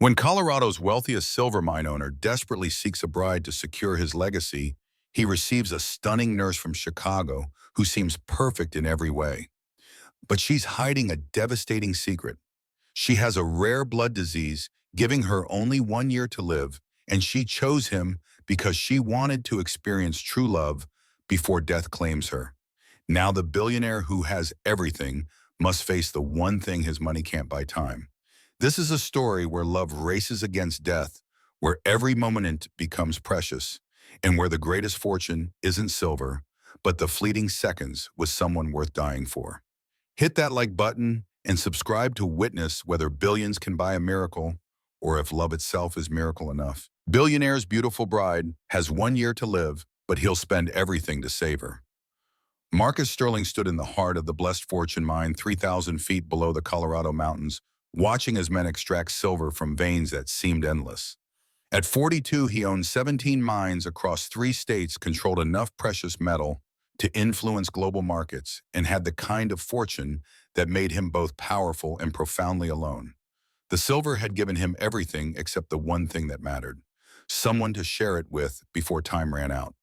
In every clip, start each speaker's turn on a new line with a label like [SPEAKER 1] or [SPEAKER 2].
[SPEAKER 1] When Colorado's wealthiest silver mine owner desperately seeks a bride to secure his legacy, he receives a stunning nurse from Chicago who seems perfect in every way. But she's hiding a devastating secret. She has a rare blood disease, giving her only 1 year to live, and she chose him because she wanted to experience true love before death claims her. Now the billionaire who has everything must face the one thing his money can't buy: time. This is a story where love races against death, where every moment becomes precious, and where the greatest fortune isn't silver, but the fleeting seconds with someone worth dying for. Hit that like button and subscribe to witness whether billions can buy a miracle or if love itself is miracle enough. Billionaire's beautiful bride has 1 year to live, but he'll spend everything to save her. Marcus Sterling stood in the heart of the blessed fortune mine 3,000 feet below the Colorado mountains, watching as men extract silver from veins that seemed endless. At 42, he owned 17 mines across 3 states, controlled enough precious metal to influence global markets, and had the kind of fortune that made him both powerful and profoundly alone. The silver had given him everything except the one thing that mattered: someone to share it with before time ran out.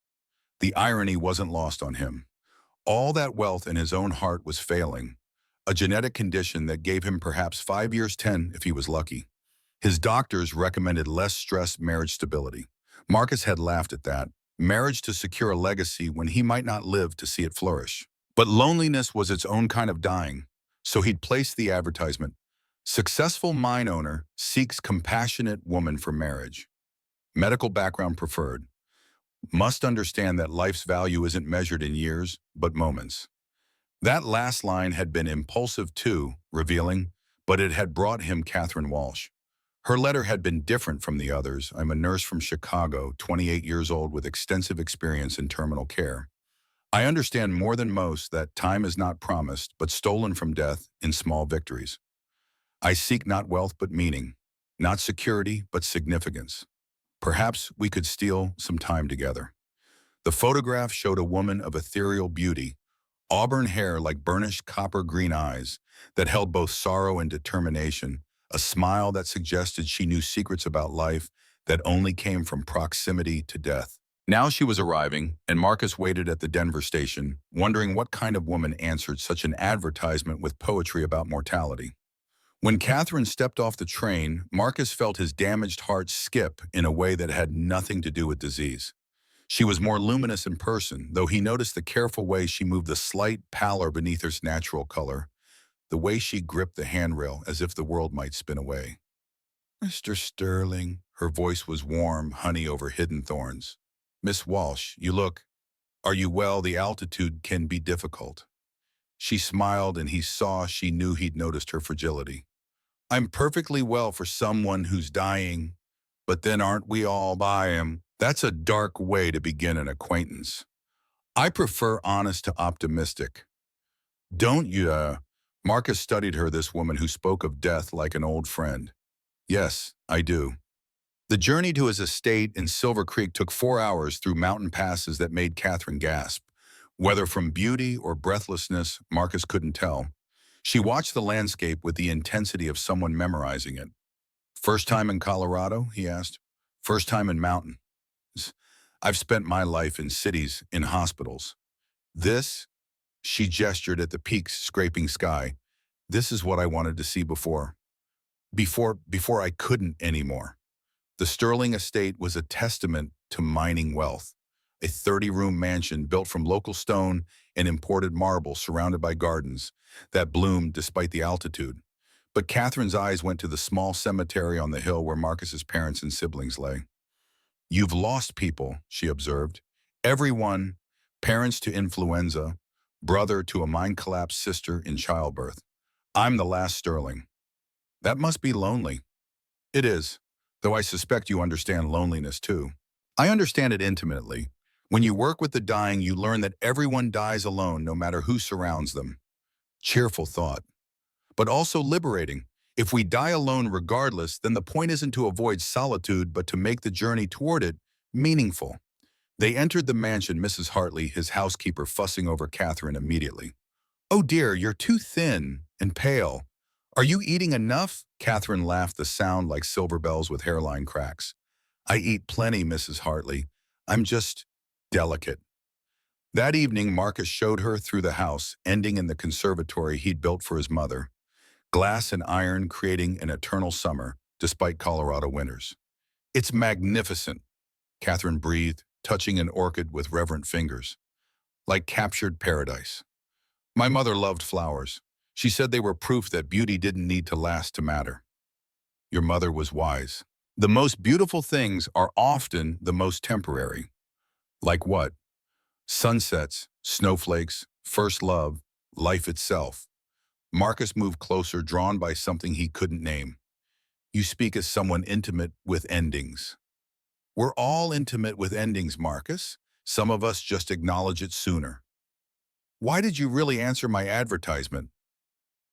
[SPEAKER 1] The irony wasn't lost on him. All that wealth in his own heart was failing, a genetic condition that gave him perhaps 5 years, 10 if he was lucky. His doctors recommended less stress, marriage stability. Marcus had laughed at that. Marriage to secure a legacy when he might not live to see it flourish. But loneliness was its own kind of dying, so he'd placed the advertisement: successful mine owner seeks compassionate woman for marriage. Medical background preferred. Must understand that life's value isn't measured in years, but moments. That last line had been impulsive too, revealing, but it had brought him Catherine Walsh. Her letter had been different from the others. I'm a nurse from Chicago, 28 years old with extensive experience in terminal care. I understand more than most that time is not promised, but stolen from death in small victories. I seek not wealth but meaning, not security but significance. Perhaps we could steal some time together. The photograph showed a woman of ethereal beauty, auburn hair like burnished copper green eyes that held both sorrow and determination, a smile that suggested she knew secrets about life that only came from proximity to death. Now she was arriving, and Marcus waited at the Denver station, wondering what kind of woman answered such an advertisement with poetry about mortality. When Catherine stepped off the train, Marcus felt his damaged heart skip in a way that had nothing to do with disease. She was more luminous in person, though he noticed the careful way she moved, the slight pallor beneath her natural color, the way she gripped the handrail as if the world might spin away. "Mr. Sterling," her voice was warm, honey over hidden thorns. "Miss Walsh, you look. Are you well? The altitude can be difficult." She smiled, and he saw she knew he'd noticed her fragility. "I'm perfectly well for someone who's dying, but then aren't we all by him?" That's a dark way to begin an acquaintance. "I prefer honest to optimistic." "Don't you?" Marcus studied her, this woman who spoke of death like an old friend. "Yes, I do." The journey to his estate in Silver Creek took 4 hours through mountain passes that made Catherine gasp. Whether from beauty or breathlessness, Marcus couldn't tell. She watched the landscape with the intensity of someone memorizing it. "First time in Colorado?" he asked. "First time in mountains. I've spent my life in cities, in hospitals. This," she gestured at the peaks scraping sky, "this is what I wanted to see before I couldn't anymore." The Sterling estate was a testament to mining wealth. A 30-room mansion built from local stone and imported marble, surrounded by gardens that bloomed despite the altitude. But Catherine's eyes went to the small cemetery on the hill where Marcus's parents and siblings lay. "You've lost people," she observed. "Everyone, parents to influenza, brother to a mine-collapsed sister in childbirth. I'm the last Sterling." "That must be lonely." "It is, though I suspect you understand loneliness too." "I understand it intimately. When you work with the dying, you learn that everyone dies alone, no matter who surrounds them." Cheerful thought, but also liberating. If we die alone regardless, then the point isn't to avoid solitude, but to make the journey toward it meaningful. They entered the mansion, Mrs. Hartley, his housekeeper, fussing over Catherine immediately. "Oh dear, you're too thin and pale. Are you eating enough? Catherine laughed, the sound like silver bells with hairline cracks. I eat plenty, Mrs. Hartley. I'm just delicate. That evening, Marcus showed her through the house, ending in the conservatory he'd built for his mother. Glass and iron creating an eternal summer, despite Colorado winters. It's magnificent, Catherine breathed, touching an orchid with reverent fingers. Like captured paradise. My mother loved flowers. She said they were proof that beauty didn't need to last to matter. Your mother was wise. The most beautiful things are often the most temporary. Like what? Sunsets, snowflakes, first love, life itself. Marcus moved closer, drawn by something he couldn't name. You speak as someone intimate with endings. We're all intimate with endings, Marcus. Some of us just acknowledge it sooner. Why did you really answer my advertisement?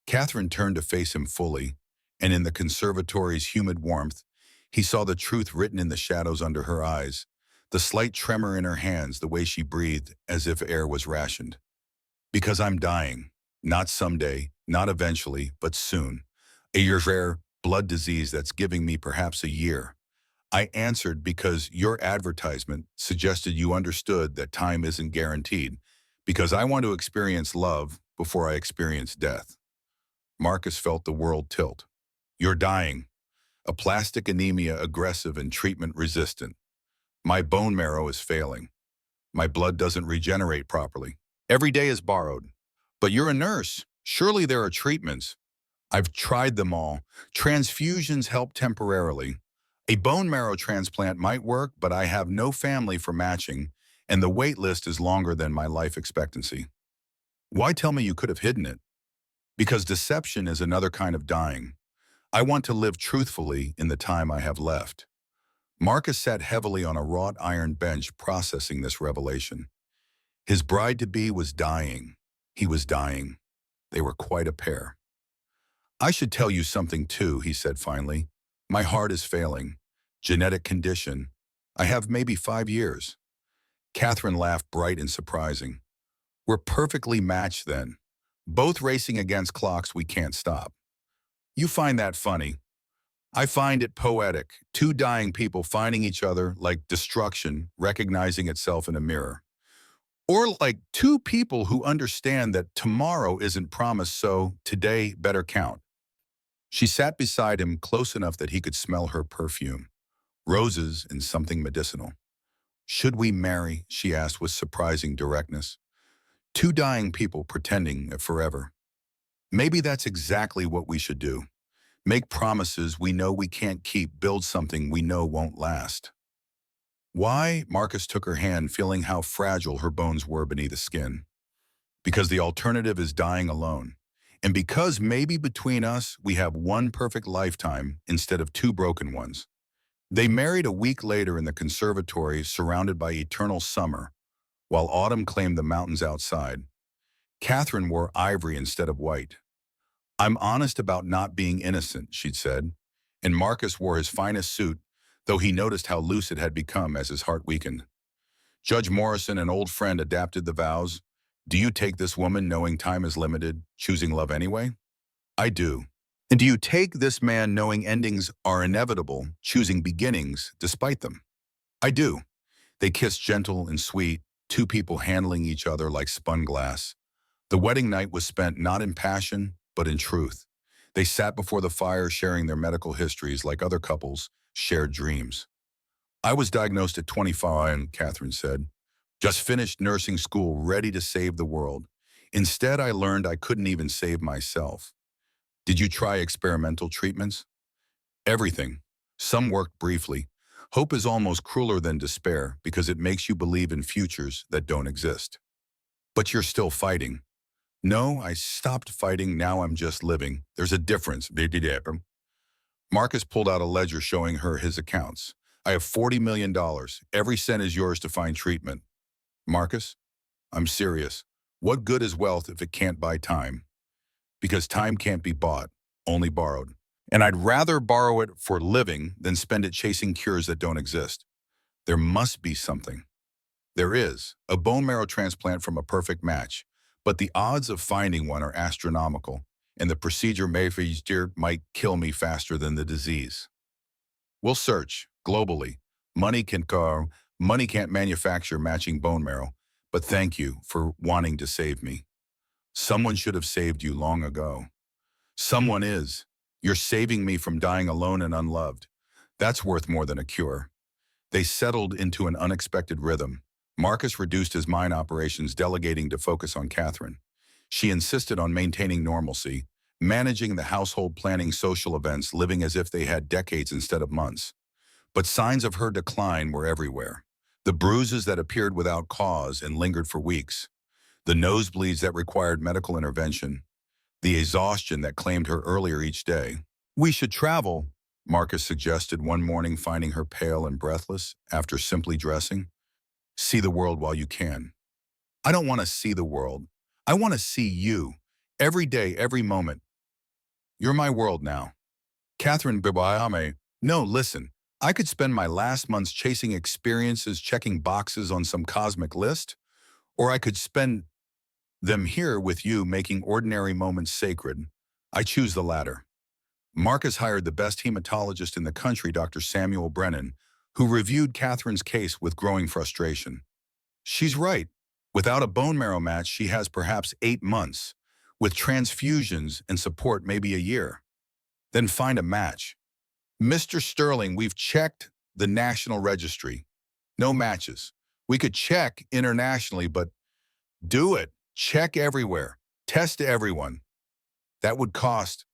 [SPEAKER 1] Catherine turned to face him fully, and in the conservatory's humid warmth, he saw the truth written in the shadows under her eyes, the slight tremor in her hands, the way she breathed as if air was rationed. Because I'm dying. Not someday, not eventually, but soon. A rare blood disease that's giving me perhaps a year. I answered because your advertisement suggested you understood that time isn't guaranteed, because I want to experience love before I experience death. Marcus felt the world tilt. You're dying. A plastic anemia, aggressive and treatment resistant. My bone marrow is failing. My blood doesn't regenerate properly. Every day is borrowed. But you're a nurse. Surely there are treatments. I've tried them all. Transfusions help temporarily. A bone marrow transplant might work, but I have no family for matching, and the wait list is longer than my life expectancy. Why tell me you could have hidden it? Because deception is another kind of dying. I want to live truthfully in the time I have left. Marcus sat heavily on a wrought iron bench processing this revelation. His bride-to-be was dying. He was dying. They were quite a pair. I should tell you something too, he said finally. My heart is failing. Genetic condition. I have maybe 5 years. Catherine laughed, bright and surprising. We're perfectly matched then. Both racing against clocks we can't stop. You find that funny. I find it poetic. Two dying people finding each other like destruction, recognizing itself in a mirror. Or like two people who understand that tomorrow isn't promised, so today better count. She sat beside him close enough that he could smell her perfume. Roses and something medicinal. Should we marry? She asked with surprising directness. Two dying people pretending forever. Maybe that's exactly what we should do. Make promises we know we can't keep, build something we know won't last. Why? Marcus took her hand, feeling how fragile her bones were beneath the skin. Because the alternative is dying alone. And because maybe between us we have one perfect lifetime instead of two broken ones. They married a week later in the conservatory, surrounded by eternal summer, while autumn claimed the mountains outside. Catherine wore ivory instead of white. I'm honest about not being innocent, she'd said, and Marcus wore his finest suit, though he noticed how loose it had become as his heart weakened. Judge Morrison, an old friend, adapted the vows. Do you take this woman knowing time is limited, choosing love anyway? I do. And do you take this man knowing endings are inevitable, choosing beginnings despite them? I do. They kissed gentle and sweet, two people handling each other like spun glass. The wedding night was spent not in passion, but in truth. They sat before the fire sharing their medical histories like other couples shared dreams. I was diagnosed at 25, Catherine said. Just finished nursing school, ready to save the world. Instead, I learned I couldn't even save myself. Did you try experimental treatments? Everything. Some worked briefly. Hope is almost crueler than despair because it makes you believe in futures that don't exist. But you're still fighting. No, I stopped fighting, now I'm just living. There's a difference. Marcus pulled out a ledger showing her his accounts. I have $40 million. Every cent is yours to find treatment. Marcus, I'm serious. What good is wealth if it can't buy time? Because time can't be bought, only borrowed. And I'd rather borrow it for living than spend it chasing cures that don't exist. There must be something. There is, a bone marrow transplant from a perfect match. But the odds of finding one are astronomical. and the procedure might kill me faster than the disease. We'll search globally. Money can car, money can't manufacture matching bone marrow, but thank you for wanting to save me. Someone should have saved you long ago. Someone is. You're saving me from dying alone and unloved. That's worth more than a cure. They settled into an unexpected rhythm. Marcus reduced his mine operations, delegating to focus on Catherine. She insisted on maintaining normalcy, managing the household, planning social events, living as if they had decades instead of months. But signs of her decline were everywhere. The bruises that appeared without cause and lingered for weeks. The nosebleeds that required medical intervention. The exhaustion that claimed her earlier each day. We should travel, Marcus suggested one morning, finding her pale and breathless after simply dressing. See the world while you can. I don't want to see the world. I want to see you. Every day, every moment. You're my world now. Catherine Bibayame. No, listen. I could spend my last months chasing experiences, checking boxes on some cosmic list, or I could spend them here with you, making ordinary moments sacred. I choose the latter. Marcus hired the best hematologist in the country, Dr. Samuel Brennan, who reviewed Catherine's case with growing frustration. She's right. Without a bone marrow match, she has perhaps 8 months. With transfusions and support, maybe a year. Then find a match. Mr. Sterling, we've checked the national registry. No matches. We could check internationally, but do it. Check everywhere. Test everyone. That would cost.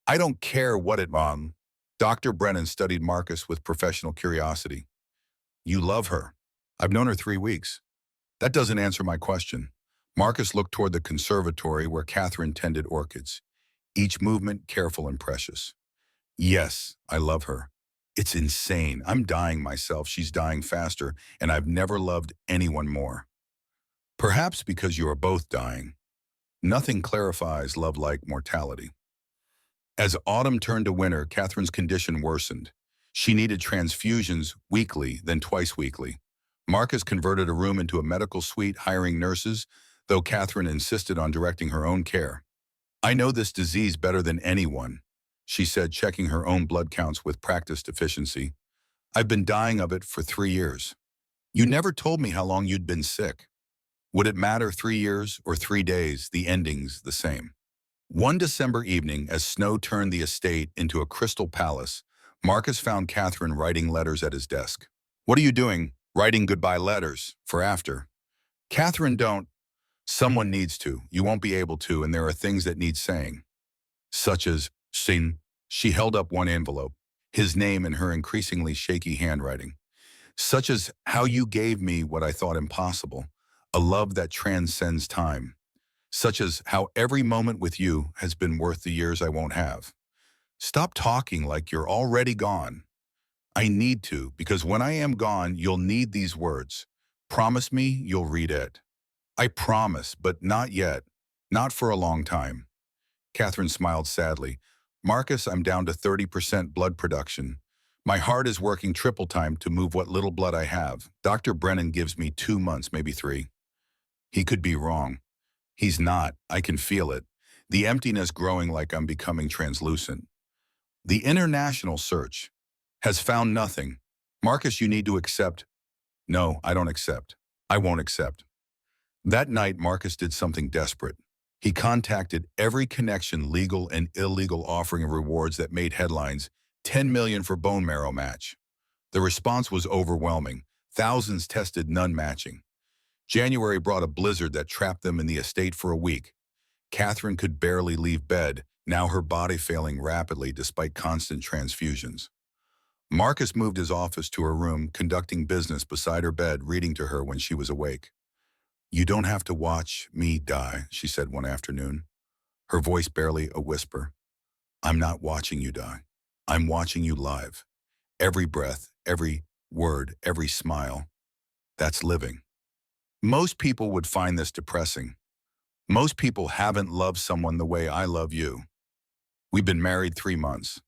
[SPEAKER 1] I don't care what it, Mom. Dr. Brennan studied Marcus with professional curiosity. You love her. I've known her 3 weeks. That doesn't answer my question. Marcus looked toward the conservatory where Catherine tended orchids, each movement careful and precious. Yes, I love her. It's insane. I'm dying myself. She's dying faster, and I've never loved anyone more. Perhaps because you are both dying. Nothing clarifies love like mortality. As autumn turned to winter, Catherine's condition worsened. She needed transfusions weekly, then twice weekly. Marcus converted a room into a medical suite, hiring nurses, though Catherine insisted on directing her own care. I know this disease better than anyone, she said, checking her own blood counts with practiced efficiency. I've been dying of it for 3 years. You never told me how long you'd been sick. Would it matter 3 years or 3 days? The ending's the same. One December evening, as snow turned the estate into a crystal palace, Marcus found Catherine writing letters at his desk. What are you doing? Writing goodbye letters for after. Catherine, don't. Someone needs to. You won't be able to, and there are things that need saying. Such as, Sin. She held up one envelope, his name in her increasingly shaky handwriting. Such as how you gave me what I thought impossible, a love that transcends time. Such as how every moment with you has been worth the years I won't have. Stop talking like you're already gone. I need to, because when I am gone, you'll need these words. Promise me you'll read it. I promise, but not yet. Not for a long time. Catherine smiled sadly. Marcus, I'm down to 30% blood production. My heart is working triple time to move what little blood I have. Dr. Brennan gives me 2 months, maybe 3. He could be wrong. He's not. I can feel it. The emptiness growing like I'm becoming translucent. The international search has found nothing. Marcus, you need to accept. No, I don't accept. I won't accept. That night, Marcus did something desperate. He contacted every connection, legal and illegal, offering rewards that made headlines. 10 million for bone marrow match. The response was overwhelming. Thousands tested, none matching. January brought a blizzard that trapped them in the estate for a week. Catherine could barely leave bed, now her body failing rapidly despite constant transfusions. Marcus moved his office to her room, conducting business beside her bed, reading to her when she was awake. You don't have to watch me die, she said one afternoon, her voice barely a whisper. I'm not watching you die. I'm watching you live. Every breath, every word, every smile. That's living. Most people would find this depressing. Most people haven't loved someone the way I love you. We've been married 3 months,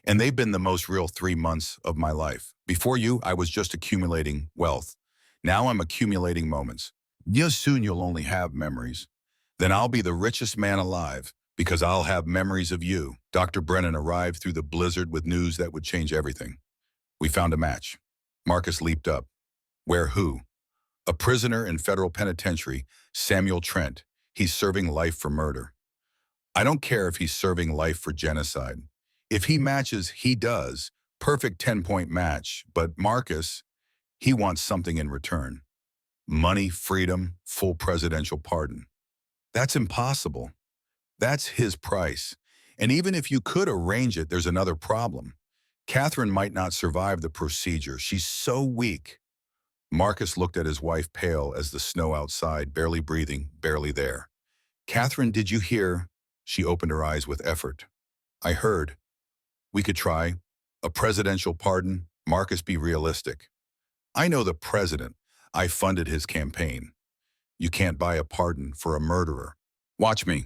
[SPEAKER 1] and they've been the most real 3 months of my life. Before you, I was just accumulating wealth. Now I'm accumulating moments. Yes, soon you'll only have memories. Then I'll be the richest man alive, Because I'll have memories of you. Dr. Brennan arrived through the blizzard with news that would change everything. We found a match. Marcus leaped up. Where who? A prisoner in federal penitentiary, Samuel Trent. He's serving life for murder. I don't care if he's serving life for genocide. If he matches, he does. Perfect 10-point match. But Marcus, he wants something in return. Money, freedom, full presidential pardon. That's impossible. That's his price. And even if you could arrange it, there's another problem. Catherine might not survive the procedure. She's so weak. Marcus looked at his wife, pale as the snow outside, barely breathing, barely there. Catherine, did you hear? She opened her eyes with effort. I heard. We could try. A presidential pardon. Marcus, be realistic. I know the president. I funded his campaign. You can't buy a pardon for a murderer. Watch me.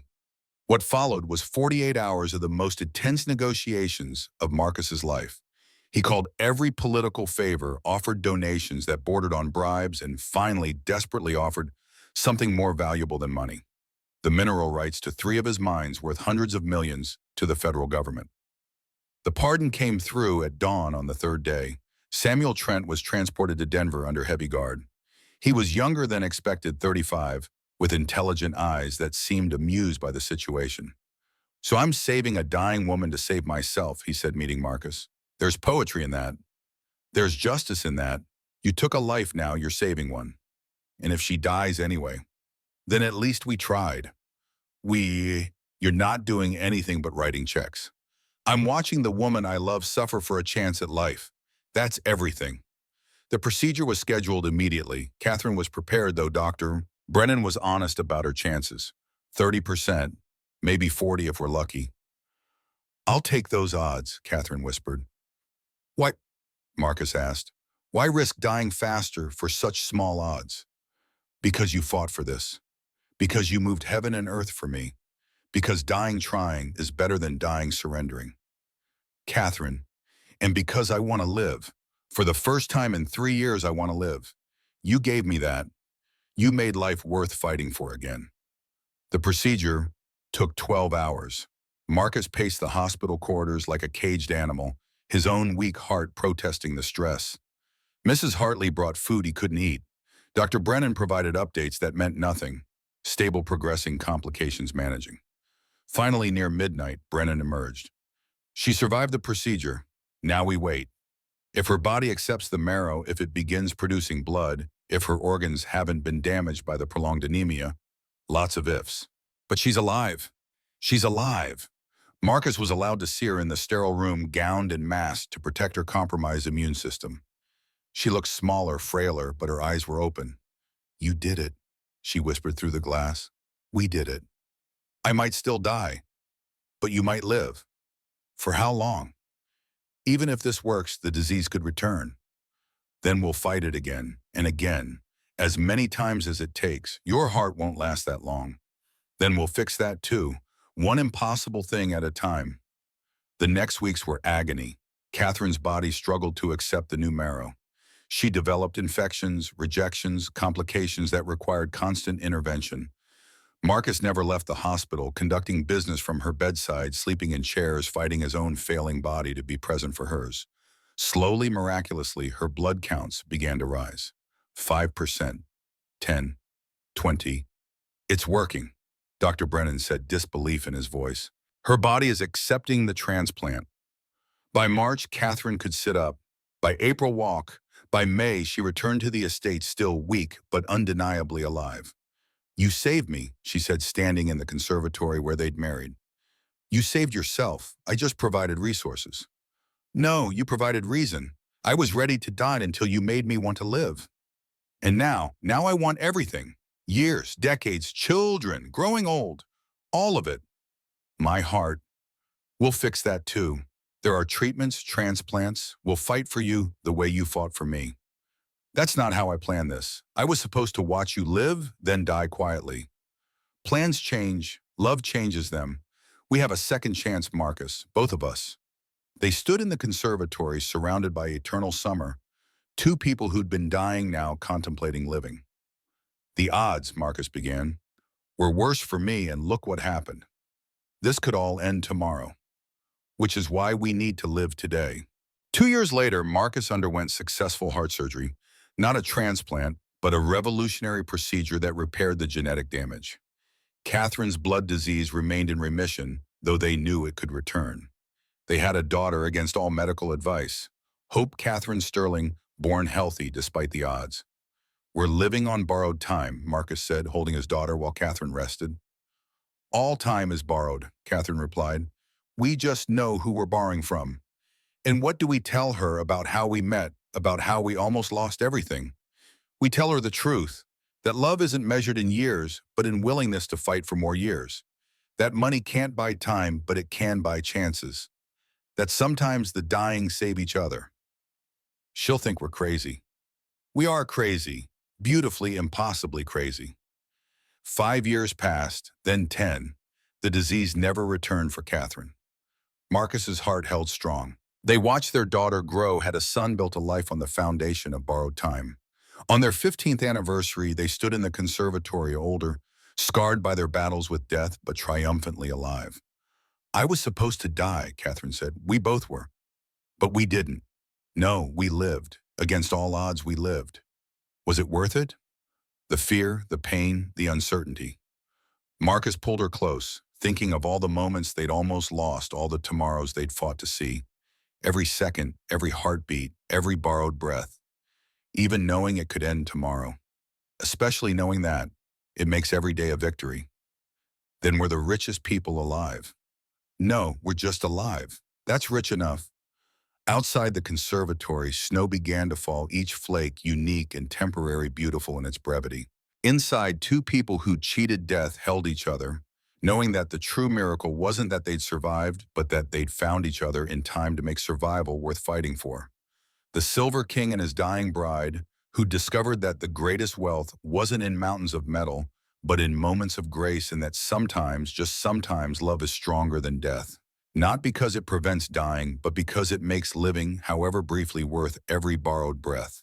[SPEAKER 1] What followed was 48 hours of the most intense negotiations of Marcus's life. He called every political favor, offered donations that bordered on bribes, and finally desperately offered something more valuable than money: the mineral rights to 3 of his mines worth hundreds of millions to the federal government. The pardon came through at dawn on the 3rd day. Samuel Trent was transported to Denver under heavy guard. He was younger than expected, 35, with intelligent eyes that seemed amused by the situation. So I'm saving a dying woman to save myself, he said, meeting Marcus. There's poetry in that. There's justice in that. You took a life, now you're saving one. And if she dies anyway, then at least we tried. You're not doing anything but writing checks. I'm watching the woman I love suffer for a chance at life. That's everything. The procedure was scheduled immediately. Catherine was prepared, though. Dr. Brennan was honest about her chances. 30%, maybe 40 if we're lucky. I'll take those odds, Catherine whispered. Why? Marcus asked. Why risk dying faster for such small odds? Because you fought for this. Because you moved heaven and earth for me. Because dying trying is better than dying surrendering. Catherine, and because I want to live. For the first time in 3 years, I want to live. You gave me that. You made life worth fighting for again. The procedure took 12 hours. Marcus paced the hospital corridors like a caged animal, his own weak heart protesting the stress. Mrs. Hartley brought food he couldn't eat. Dr. Brennan provided updates that meant nothing. Stable progressing, complications managing. Finally, near midnight, Brennan emerged. She survived the procedure. Now we wait. If her body accepts the marrow, if it begins producing blood, if her organs haven't been damaged by the prolonged anemia, lots of ifs. But she's alive. She's alive. Marcus was allowed to see her in the sterile room, gowned and masked to protect her compromised immune system. She looked smaller, frailer, but her eyes were open. You did it, she whispered through the glass. We did it. I might still die, but you might live. For how long? Even if this works, the disease could return. Then we'll fight it again and again, as many times as it takes. Your heart won't last that long. Then we'll fix that too, one impossible thing at a time. The next weeks were agony. Catherine's body struggled to accept the new marrow. She developed infections, rejections, complications that required constant intervention. Marcus never left the hospital, conducting business from her bedside, sleeping in chairs, fighting his own failing body to be present for hers. Slowly, miraculously, her blood counts began to rise. 5%, 10, 20. It's working, Dr. Brennan said, disbelief in his voice. Her body is accepting the transplant. By March, Catherine could sit up. By April, walk. By May, she returned to the estate still weak, but undeniably alive. You saved me, she said, standing in the conservatory where they'd married. You saved yourself. I just provided resources. No, you provided reason. I was ready to die until you made me want to live. And now I want everything. Years, decades, children, growing old. All of it. My heart. We'll fix that too. There are treatments, transplants. We'll fight for you the way you fought for me. That's not how I planned this. I was supposed to watch you live, then die quietly. Plans change. Love changes them. We have a second chance, Marcus, both of us. They stood in the conservatory, surrounded by eternal summer, 2 people who'd been dying, now contemplating living. The odds, Marcus began, were worse for me, and look what happened. This could all end tomorrow, which is why we need to live today. 2 years later, Marcus underwent successful heart surgery, not a transplant, but a revolutionary procedure that repaired the genetic damage. Catherine's blood disease remained in remission, though they knew it could return. They had a daughter against all medical advice. Hope Catherine Sterling, born healthy despite the odds. "We're living on borrowed time," Marcus said, holding his daughter while Catherine rested. "All time is borrowed," Catherine replied. "We just know who we're borrowing from." "And what do we tell her about how we met, about how we almost lost everything?" "We tell her the truth, that love isn't measured in years, but in willingness to fight for more years. That money can't buy time, but it can buy chances. That sometimes the dying save each other." She'll think we're crazy. We are crazy, beautifully, impossibly crazy. 5 years passed, then 10. The disease never returned for Catherine. Marcus's heart held strong. They watched their daughter grow, had a son, built a life on the foundation of borrowed time. On their 15th anniversary, they stood in the conservatory, older, scarred by their battles with death, but triumphantly alive. "I was supposed to die," Catherine said. "We both were. But we didn't. No, we lived. Against all odds, we lived. Was it worth it? The fear, the pain, the uncertainty." Marcus pulled her close, thinking of all the moments they'd almost lost, all the tomorrows they'd fought to see. Every second, every heartbeat, every borrowed breath. Even knowing it could end tomorrow. Especially knowing that, it makes every day a victory. "Then we're the richest people alive." "No, we're just alive. That's rich enough." Outside the conservatory, snow began to fall, each flake unique and temporary, beautiful in its brevity. Inside, two people who cheated death held each other, knowing that the true miracle wasn't that they'd survived, but that they'd found each other in time to make survival worth fighting for. The Silver King and his dying bride, who discovered that the greatest wealth wasn't in mountains of metal, but in moments of grace, and that sometimes, just sometimes, love is stronger than death. Not because it prevents dying, but because it makes living, however briefly, worth every borrowed breath.